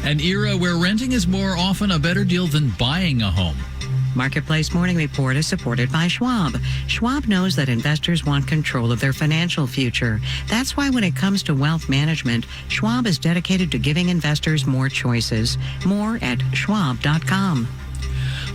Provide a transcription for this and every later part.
An era where renting is more often a better deal than buying a home. Marketplace Morning Report is supported by Schwab. Schwab knows that investors want control of their financial future. That's why when it comes to wealth management, Schwab is dedicated to giving investors more choices. More at schwab.com.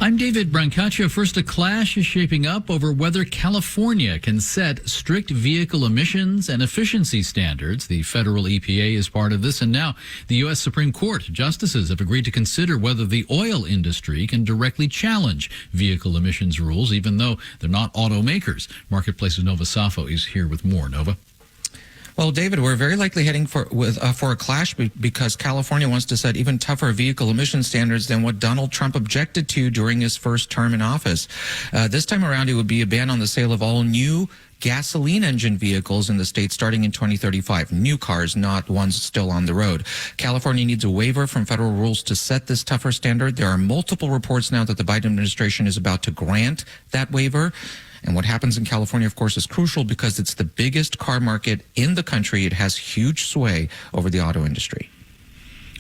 I'm David Brancaccio. First, a clash is shaping up over whether California can set strict vehicle emissions and efficiency standards. The federal EPA is part of this, and now the U.S. Supreme Court justices have agreed to consider whether the oil industry can directly challenge vehicle emissions rules, even though they're not automakers. Marketplace's Nova Safo is here with more. Nova? Well, David, we're very likely heading for a clash because California wants to set even tougher vehicle emission standards than what Donald Trump objected to during his first term in office. This time around, it would be a ban on the sale of all new gasoline engine vehicles in the state starting in 2035. New cars, not ones still on the road. California needs a waiver from federal rules to set this tougher standard. There are multiple reports now that the Biden administration is about to grant that waiver. And what happens in California, of course, is crucial because it's the biggest car market in the country. It has huge sway over the auto industry.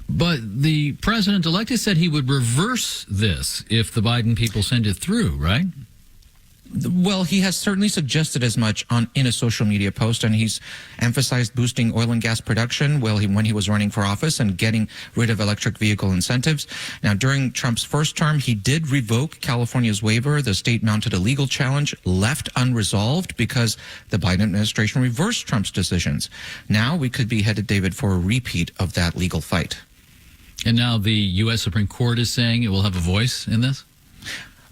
But the president-elect has said he would reverse this if the Biden people send it through, right? Well, he has certainly suggested as much in a social media post, and he's emphasized boosting oil and gas production when he was running for office and getting rid of electric vehicle incentives. Now, during Trump's first term, he did revoke California's waiver. The state mounted a legal challenge left unresolved because the Biden administration reversed Trump's decisions. Now we could be headed, David, for a repeat of that legal fight. And now the U.S. Supreme Court is saying it will have a voice in this?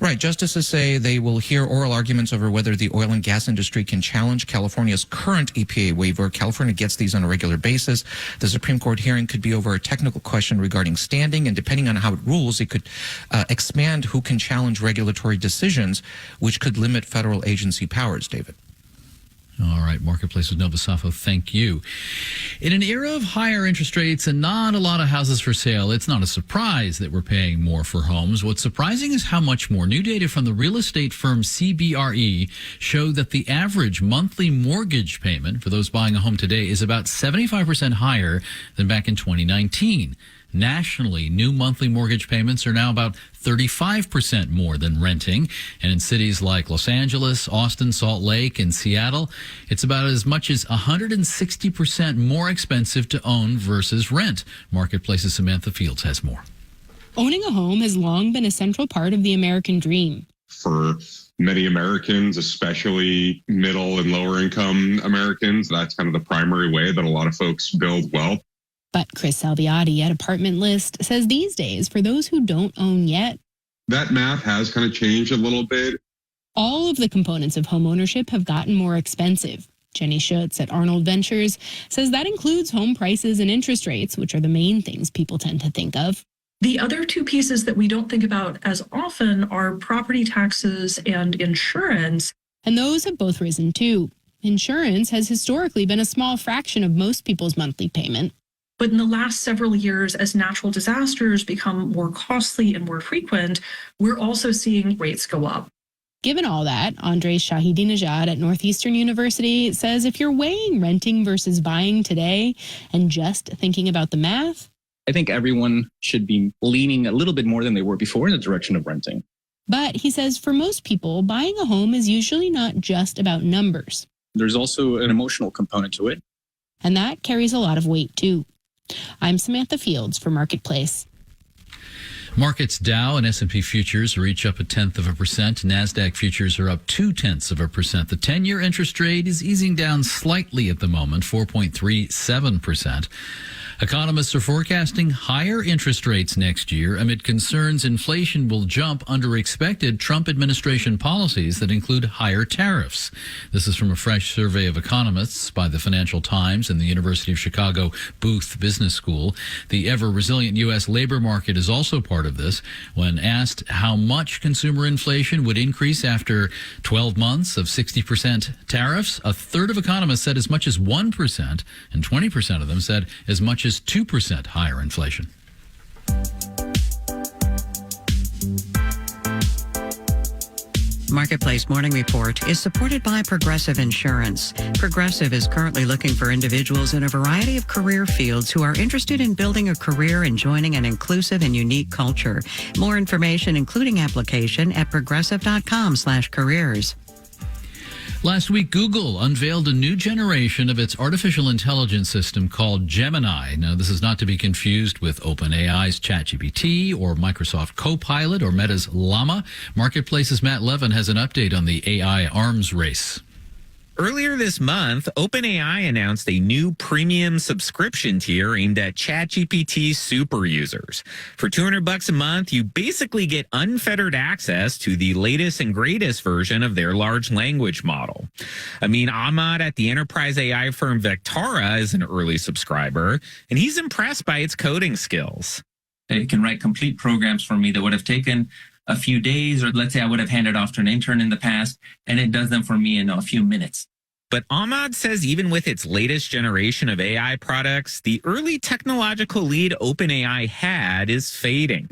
Right. Justices say they will hear oral arguments over whether the oil and gas industry can challenge California's current EPA waiver. California gets these on a regular basis. The Supreme Court hearing could be over a technical question regarding standing, and depending on how it rules, it could expand who can challenge regulatory decisions, which could limit federal agency powers, David. All right, Marketplace's Nova Safo, thank you. In an era of higher interest rates and not a lot of houses for sale, it's not a surprise that we're paying more for homes. What's surprising is how much more. New data from the real estate firm CBRE show that the average monthly mortgage payment for those buying a home today is about 75% higher than back in 2019. Nationally, new monthly mortgage payments are now about 35% more than renting. And in cities like Los Angeles, Austin, Salt Lake, and Seattle, it's about as much as 160% more expensive to own versus rent. Marketplace's Samantha Fields has more. Owning a home has long been a central part of the American dream. For many Americans, especially middle and lower income Americans, that's kind of the primary way that a lot of folks build wealth. But Chris Salviati at Apartment List says these days, for those who don't own yet, that math has kind of changed a little bit. All of the components of homeownership have gotten more expensive. Jenny Schutz at Arnold Ventures says that includes home prices and interest rates, which are the main things people tend to think of. The other two pieces that we don't think about as often are property taxes and insurance. And those have both risen too. Insurance has historically been a small fraction of most people's monthly payment. But in the last several years, as natural disasters become more costly and more frequent, we're also seeing rates go up. Given all that, Andres Shahidinejad at Northeastern University says if you're weighing renting versus buying today and just thinking about the math, I think everyone should be leaning a little bit more than they were before in the direction of renting. But he says for most people, buying a home is usually not just about numbers. There's also an emotional component to it. And that carries a lot of weight too. I'm Samantha Fields for Marketplace. Markets Dow and S&P futures are each up 0.1%. NASDAQ futures are up 0.2%. The 10-year interest rate is easing down slightly at the moment, 4.37%. Economists are forecasting higher interest rates next year amid concerns inflation will jump under expected Trump administration policies that include higher tariffs. This is from a fresh survey of economists by the Financial Times and the University of Chicago Booth Business School. The ever-resilient U.S. labor market is also part of this. When asked how much consumer inflation would increase after 12 months of 60% tariffs, a third of economists said as much as 1%, and 20% of them said as much as 2% higher inflation. Marketplace Morning Report is supported by Progressive Insurance. Progressive is currently looking for individuals in a variety of career fields who are interested in building a career and joining an inclusive and unique culture. More information, including application, at progressive.com/careers. Last week, Google unveiled a new generation of its artificial intelligence system called Gemini. Now, this is not to be confused with OpenAI's ChatGPT or Microsoft Copilot or Meta's Llama. Marketplace's Matt Levin has an update on the AI arms race. Earlier this month, OpenAI announced a new premium subscription tier aimed at ChatGPT super users. For $200 a month, you basically get unfettered access to the latest and greatest version of their large language model. Amin Ahmad at the enterprise AI firm Vectara is an early subscriber, and he's impressed by its coding skills. It can write complete programs for me that would have taken a few days, or let's say I would have handed off to an intern in the past, and it does them for me in a few minutes. But Ahmad says even with its latest generation of AI products, the early technological lead OpenAI had is fading.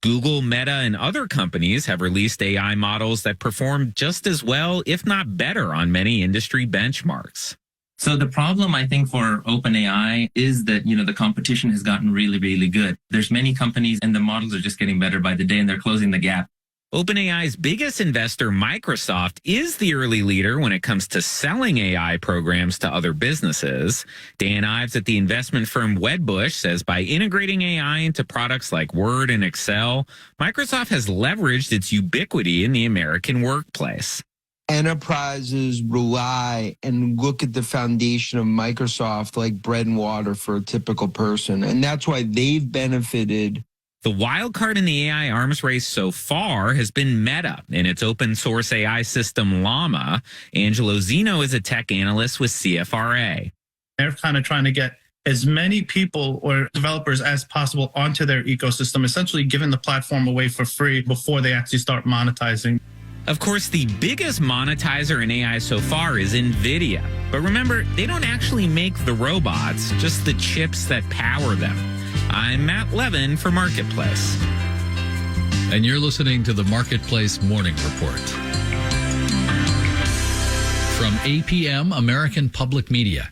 Google, Meta, and other companies have released AI models that perform just as well, if not better, on many industry benchmarks. So the problem, I think, for OpenAI is that, the competition has gotten really, really good. There's many companies and the models are just getting better by the day, and they're closing the gap. OpenAI's biggest investor, Microsoft, is the early leader when it comes to selling AI programs to other businesses. Dan Ives at the investment firm Wedbush says by integrating AI into products like Word and Excel, Microsoft has leveraged its ubiquity in the American workplace. Enterprises rely and look at the foundation of Microsoft like bread and water for a typical person. And that's why they've benefited. The wild card in the AI arms race so far has been Meta and its open source AI system Llama. Angelo Zeno is a tech analyst with CFRA. They're kind of trying to get as many people or developers as possible onto their ecosystem, essentially giving the platform away for free before they actually start monetizing. Of course, the biggest monetizer in AI so far is NVIDIA. But remember, they don't actually make the robots, just the chips that power them. I'm Matt Levin for Marketplace. And you're listening to the Marketplace Morning Report. From APM, American Public Media.